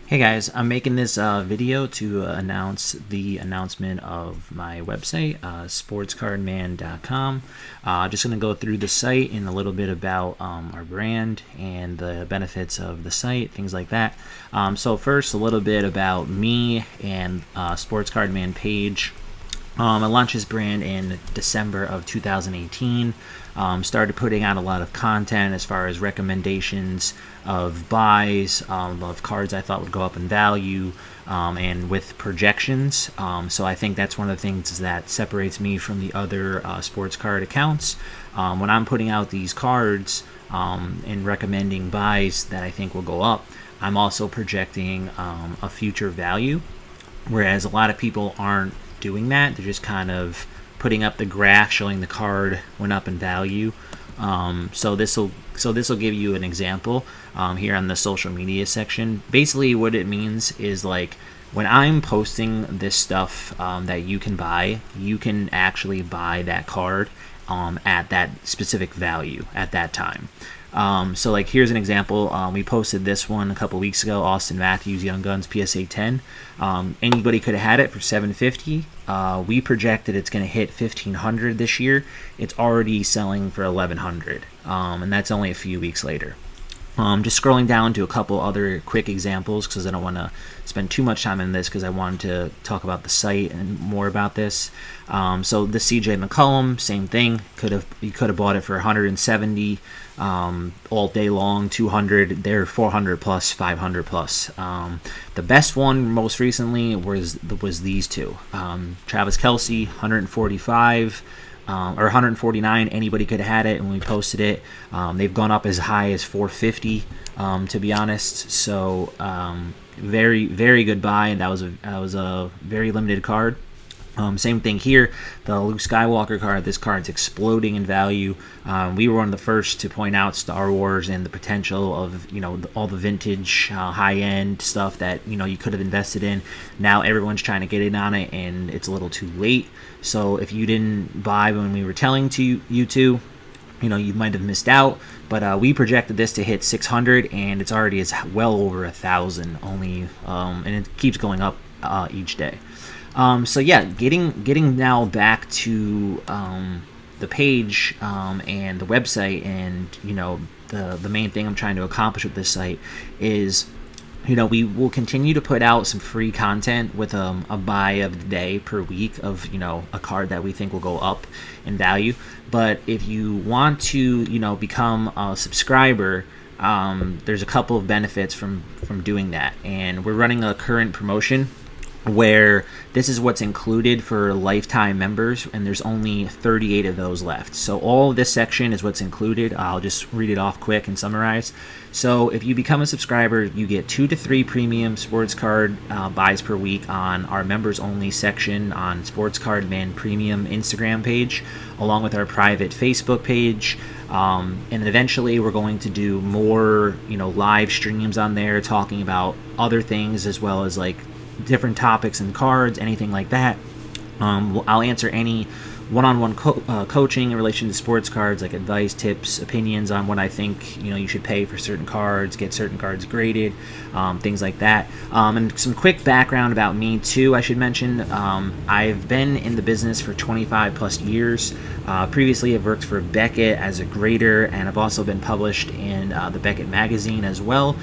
Hey guys, I'm making this video to announce the announcement of my website, sportscardman.com. Just going to go through the site and a little bit about our brand and the benefits of the site, things like that. So first, a little bit about me and Sports Card Man page. I launched this brand in December of 2018. Started putting out a lot of content as far as recommendations of buys, of cards I thought would go up in value, and with projections. So I think that's one of the things that separates me from the other sports card accounts. When I'm putting out these cards and recommending buys that I think will go up, I'm also projecting a future value, whereas a lot of people aren't doing that. They're just kind of putting up the graph showing the card went up in value. So this will give you an example here on the social media section. Basically, what it means is, like, when I'm posting this stuff that you can buy, you can actually buy that card at that specific value at that time. So like, here's an example. We posted this one a couple weeks ago, Austin Matthews Young Guns PSA 10. Anybody could have had it for $750. We projected it's going to hit $1,500 this year. It's already selling for $1,100, and that's only a few weeks later. Just scrolling down to a couple other quick examples, because I don't want to spend too much time on this, because I wanted to talk about the site and more about this. So the CJ McCollum, same thing. You could have bought it for $170 all day long, $200. They're $400 plus, $500 plus. The best one most recently was these two. Travis Kelce, $145. Or 149. Anybody could have had it, and we posted it. They've gone up as high as $450, to be honest. So very, very good buy, and that was a very limited card. Same thing here, the Luke Skywalker card. This card's exploding in value. We were one of the first to point out Star Wars and the potential of, all the vintage, high-end stuff that, you could have invested in. Now everyone's trying to get in on it, and it's a little too late. So if you didn't buy when we were telling you to, you might have missed out. But we projected this to hit 600, and it's already well over 1,000 only, and it keeps going up each day. So yeah, getting now back to the page and the website, and the main thing I'm trying to accomplish with this site is, we will continue to put out some free content with a buy of the day per week of a card that we think will go up in value. But if you want to become a subscriber, there's a couple of benefits from doing that, and we're running a current promotion where this is what's included for lifetime members, and there's only 38 of those left. So all of this section is what's included. I'll just read it off quick and summarize. So if you become a subscriber, you get 2 to 3 premium sports card buys per week on our members only section on Sports Card Man Premium Instagram page, along with our private Facebook page. And eventually we're going to do more live streams on there, talking about other things, as well as like different topics and cards, anything like that. I'll answer any one-on-one coaching in relation to sports cards, like advice, tips, opinions on what I think you should pay for certain cards, get certain cards graded, things like that. And some quick background about me too, I should mention. I've been in the business for 25 plus years. Previously, I've worked for Beckett as a grader, and I've also been published in the Beckett magazine as well.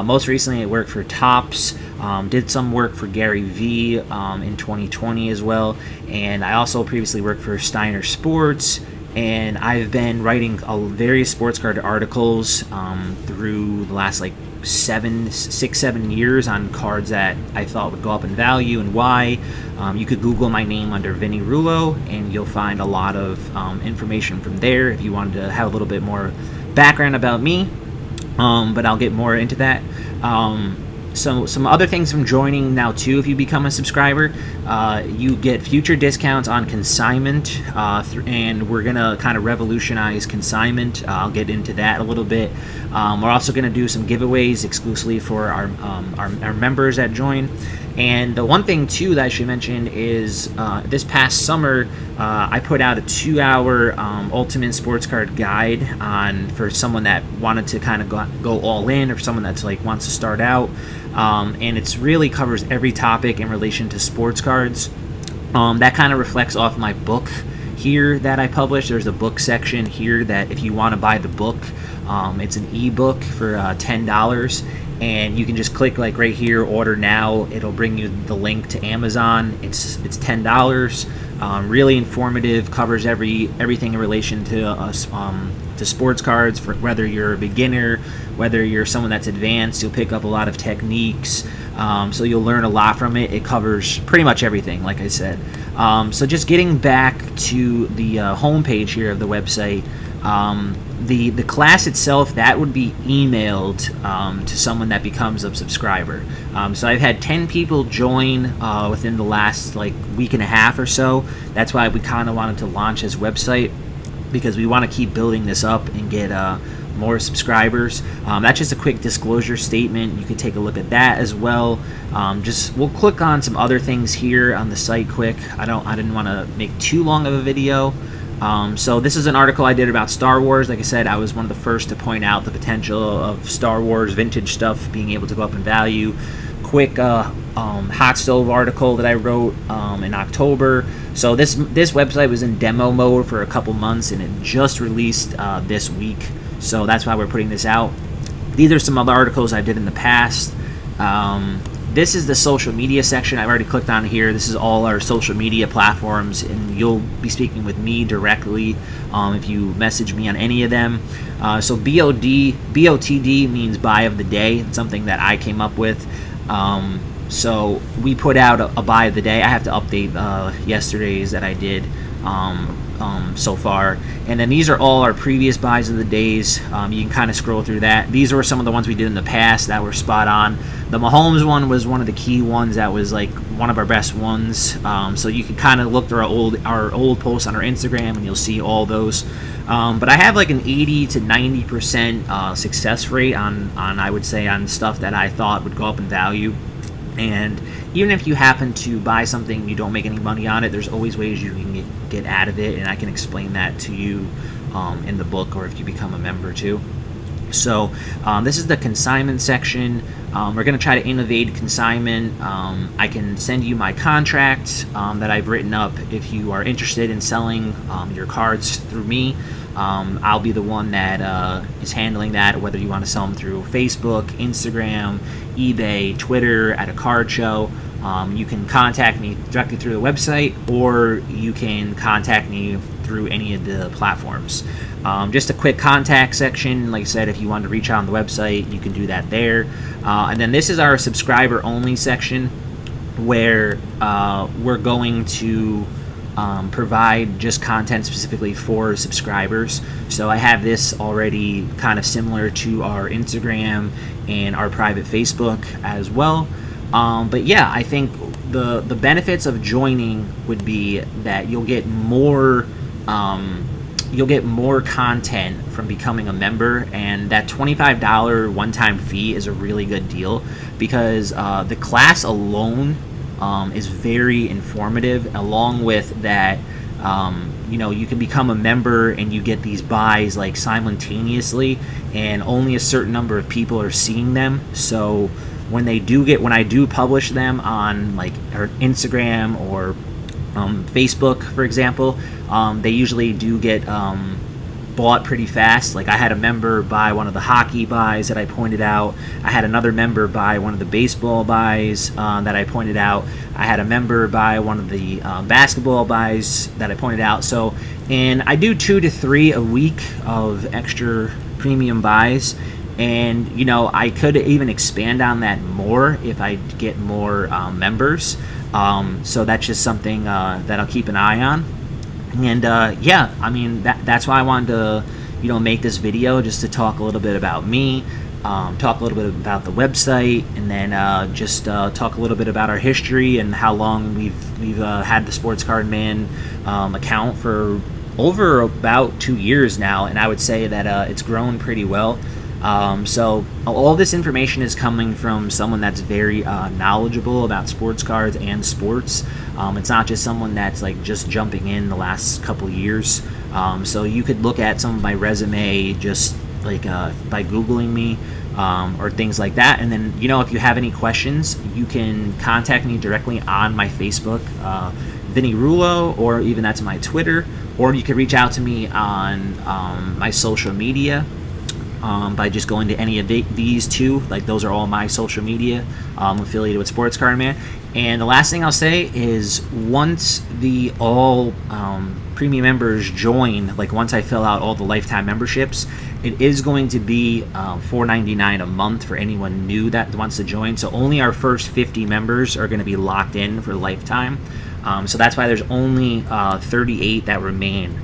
Most recently, I worked for Topps. Did some work for Gary Vee in 2020 as well, and I also previously worked for Steiner Sports, and I've been writing various sports card articles through the last 7 years on cards that I thought would go up in value and why. You could Google my name under Vinny Rulo, and you'll find a lot of information from there if you wanted to have a little bit more background about me, but I'll get more into that. So some other things from joining now too. If you become a subscriber, you get future discounts on consignment, and we're gonna kind of revolutionize consignment. I'll get into that a little bit. We're also gonna do some giveaways exclusively for our members that join. And the one thing too that I should mention is this past summer I put out a 2-hour ultimate sports card guide for someone that wanted to kind of go all in, or someone that's wants to start out. and it's really covers every topic in relation to sports cards. That kind of reflects off my book here that I published. There's a book section here that if you want to buy the book, it's an ebook for $10, and you can just click like right here, order now. It'll bring you the link to Amazon. It's $10. Really informative, covers everything in relation to us to sports cards. For whether you're a beginner, whether you're someone that's advanced, you'll pick up a lot of techniques. So you'll learn a lot from it. It covers pretty much everything, like I said. So just getting back to the homepage here of the website, the class itself, that would be emailed to someone that becomes a subscriber. So I've had 10 people join within the last like week and a half or so. That's why we kind of wanted to launch this website, because we want to keep building this up and get more subscribers. That's just a quick disclosure statement. You can take a look at that as well. We'll click on some other things here on the site quick. I didn't want to make too long of a video. So this is an article I did about Star Wars. Like I said, I was one of the first to point out the potential of Star Wars vintage stuff being able to go up in value. Quick hot stove article that I wrote in October. So this website was in demo mode for a couple months, and it just released this week. So that's why we're putting this out. These are some other articles I did in the past. This is the social media section. I've already clicked on here. This is all our social media platforms, and you'll be speaking with me directly if you message me on any of them. So BOTD means buy of the day. It's something that I came up with. So we put out a buy of the day. I have to update yesterday's that I did so far. And then these are all our previous buys of the days. You can kind of scroll through that. These were some of the ones we did in the past that were spot on. The Mahomes one was one of the key ones that was like one of our best ones. So you can kind of look through our old posts on our Instagram, and you'll see all those. But I have like an 80 to 90% success rate on I would say on stuff that I thought would go up in value. And even if you happen to buy something and you don't make any money on it, there's always ways you can get out of it, and I can explain that to you in the book, or if you become a member too. So this is the consignment section. We're going to try to innovate consignment. I can send you my contract that I've written up if you are interested in selling your cards through me. I'll be the one that is handling that, whether you want to sell them through Facebook, Instagram, eBay, Twitter, at a card show. You can contact me directly through the website, or you can contact me through any of the platforms. Just a quick contact section. Like I said, if you want to reach out on the website, you can do that there. And then this is our subscriber only section, where we're going to provide just content specifically for subscribers. So I have this already kind of similar to our Instagram and our private Facebook as well. But yeah, I think the benefits of joining would be that you'll get more content from becoming a member, and that $25 one-time fee is a really good deal, because the class alone is very informative. Along with that, you can become a member and you get these buys like simultaneously, and only a certain number of people are seeing them. So when I do publish them on like our Instagram or Facebook, for example, they usually do get bought pretty fast. Like I had a member buy one of the hockey buys that I pointed out. I had another member buy one of the baseball buys that I pointed out. I had a member buy one of the basketball buys that I pointed out. So, and I do 2 to 3 a week of extra premium buys. And, I could even expand on that more if I get more members. So that's just something that I'll keep an eye on. And yeah, I mean, that's why I wanted to, make this video, just to talk a little bit about me, talk a little bit about the website, and then just talk a little bit about our history and how long we've had the Sports Card Man account for over about 2 years now. And I would say that it's grown pretty well. So all this information is coming from someone that's very knowledgeable about sports cards and sports. It's not just someone that's like just jumping in the last couple years. So you could look at some of my resume just like by Googling me. or things like that. And then, if you have any questions, you can contact me directly on my Facebook, Vinny Rulo, or even that's my Twitter, or you can reach out to me on my social media by just going to any of these two. Like, those are all my social media affiliated with Sports Card Man. And the last thing I'll say is, once the all premium members join, like once I fill out all the lifetime memberships, it is going to be $4.99 a month for anyone new that wants to join. So only our first 50 members are going to be locked in for lifetime. So that's why there's only 38 that remain.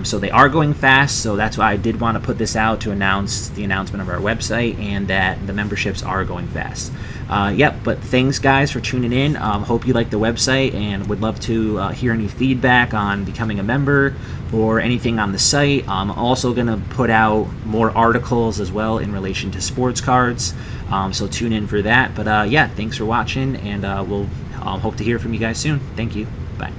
So they are going fast, so that's why I did want to put this out to announce the announcement of our website and that the memberships are going fast. But thanks, guys, for tuning in. Hope you like the website and would love to hear any feedback on becoming a member or anything on the site. I'm also going to put out more articles as well in relation to sports cards, so tune in for that. But thanks for watching, and we'll hope to hear from you guys soon. Thank you. Bye.